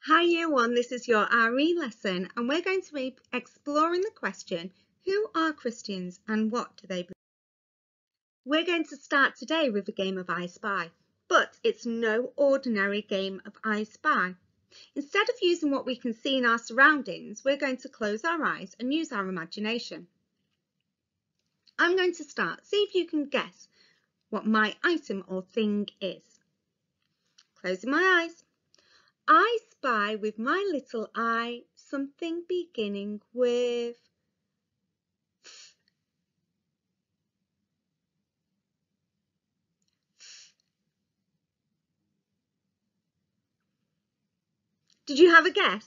Hi Year 1, this is your RE lesson and we're going to be exploring the question, who are Christians and what do they believe? We're going to start today with a game of I Spy, but it's no ordinary game of I Spy. Instead of using what we can see in our surroundings, we're going to close our eyes and use our imagination. I'm going to start. See if you can guess what my item or thing is. Closing my eyes. I spy with my little eye something beginning with F. Did you have a guess?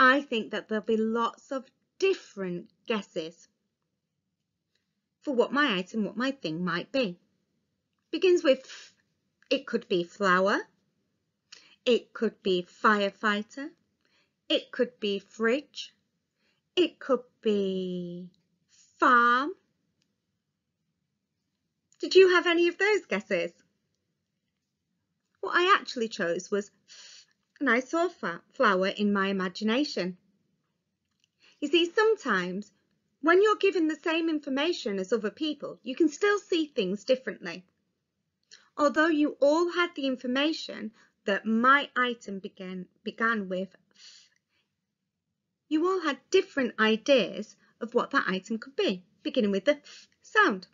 I think that there'll be lots of different guesses for what my item, what my thing might be. Begins with F. It could be flower. It could be firefighter. It could be fridge. It could be farm. Did you have any of those guesses? What I actually chose was F, and I saw flower in my imagination. You see, sometimes when you're given the same information as other people, you can still see things differently. Although you all had the information that my item began with F, you all had different ideas of what that item could be, beginning with the F sound.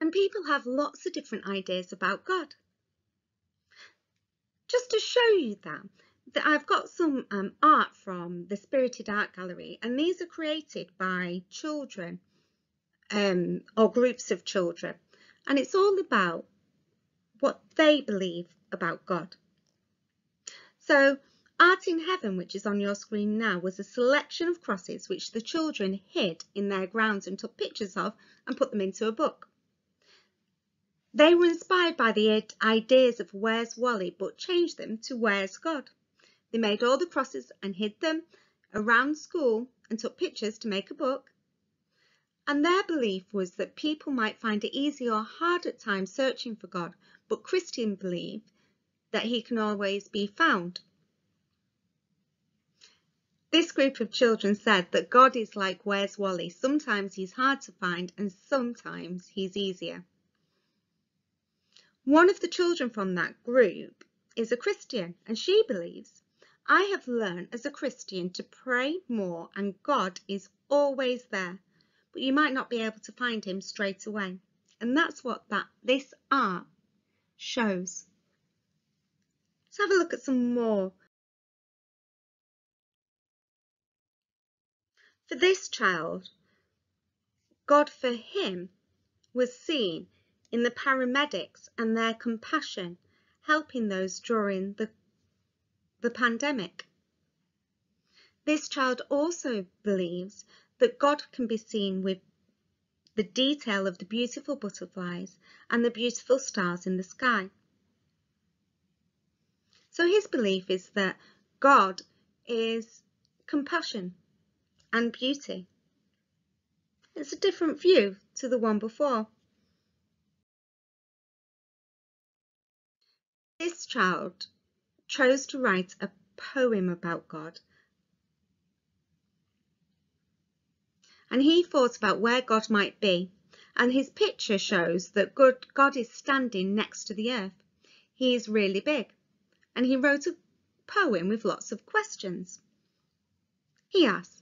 And people have lots of different ideas about God. Just to show you that I've got some art from the Spirited Art Gallery, and these are created by children or groups of children, and it's all about what they believe about God. So Art in Heaven, which is on your screen now, was a selection of crosses which the children hid in their grounds and took pictures of and put them into a book. They were inspired by the ideas of Where's Wally, but changed them to Where's God. They made all the crosses and hid them around school and took pictures to make a book. And their belief was that people might find it easy or hard at times searching for God, but Christians believe that he can always be found. This group of children said that God is like Where's Wally. Sometimes he's hard to find and sometimes he's easier. One of the children from that group is a Christian, and she believes, I have learned as a Christian to pray more and God is always there, but you might not be able to find him straight away. And that's what this art shows. Let's have a look at some more. For this child, God for him was seen in the paramedics and their compassion, helping those during the pandemic. This child also believes that God can be seen with the detail of the beautiful butterflies and the beautiful stars in the sky. So his belief is that God is compassion and beauty. It's a different view to the one before. This child chose to write a poem about God. And he thought about where God might be. And his picture shows that God is standing next to the earth. He is really big. And he wrote a poem with lots of questions. He asked,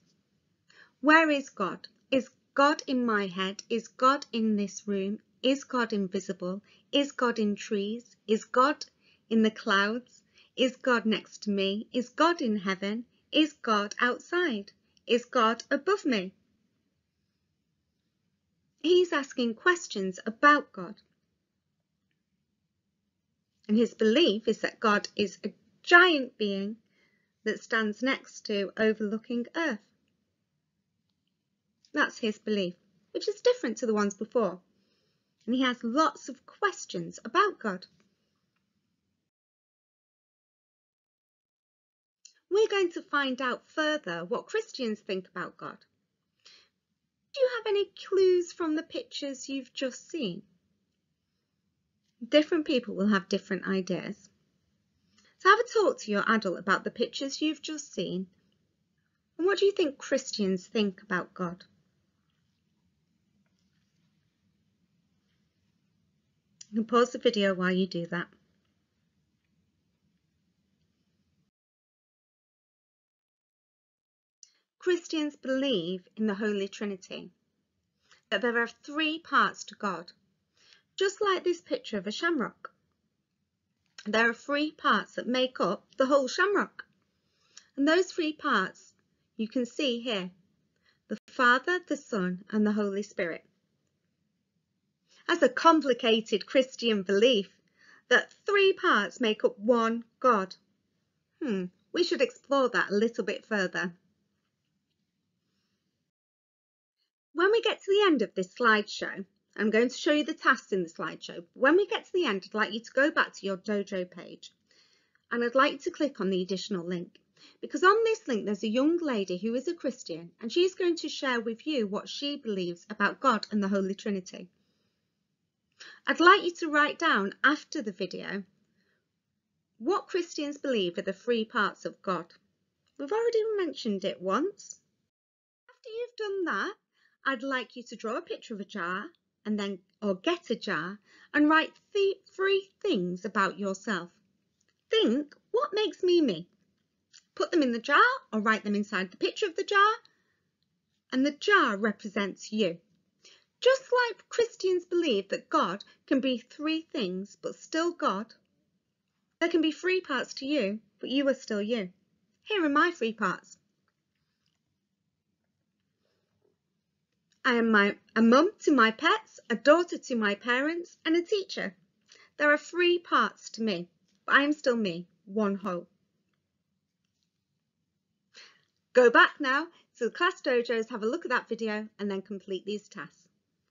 where is God? Is God in my head? Is God in this room? Is God invisible? Is God in trees? Is God in the clouds? Is God next to me? Is God in heaven? Is God outside? Is God above me? He's asking questions about God. And his belief is that God is a giant being that stands next to overlooking earth. That's his belief, which is different to the ones before. And he has lots of questions about God. We're going to find out further what Christians think about God. Do you have any clues from the pictures you've just seen? Different people will have different ideas. So have a talk to your adult about the pictures you've just seen. And what do you think Christians think about God? You can pause the video while you do that. Christians believe in the Holy Trinity, that there are 3 parts to God, just like this picture of a shamrock. There are 3 parts that make up the whole shamrock. And those 3 parts you can see here: the Father, the Son, and the Holy Spirit. That's a complicated Christian belief, that 3 parts make up one God. We should explore that a little bit further. When we get to the end of this slideshow, I'm going to show you the tasks in the slideshow. When we get to the end, I'd like you to go back to your Dojo page, and I'd like you to click on the additional link, because on this link there's a young lady who is a Christian, and she's going to share with you what she believes about God and the Holy Trinity. I'd like you to write down after the video what Christians believe are the 3 parts of God. We've already mentioned it once. After you've done that, I'd like you to draw a picture of a jar or get a jar and write 3 things about yourself. Think, what makes me me? Put them in the jar or write them inside the picture of the jar, and the jar represents you. Just like Christians believe that God can be 3 things but still God, there can be 3 parts to you, but you are still you. Here are my 3 parts. I am a mum to my pets, a daughter to my parents, and a teacher. There are 3 parts to me, but I am still me, one whole. Go back now to the Class Dojos, have a look at that video, and then complete these tasks.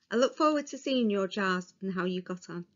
I look forward to seeing your jars and how you got on.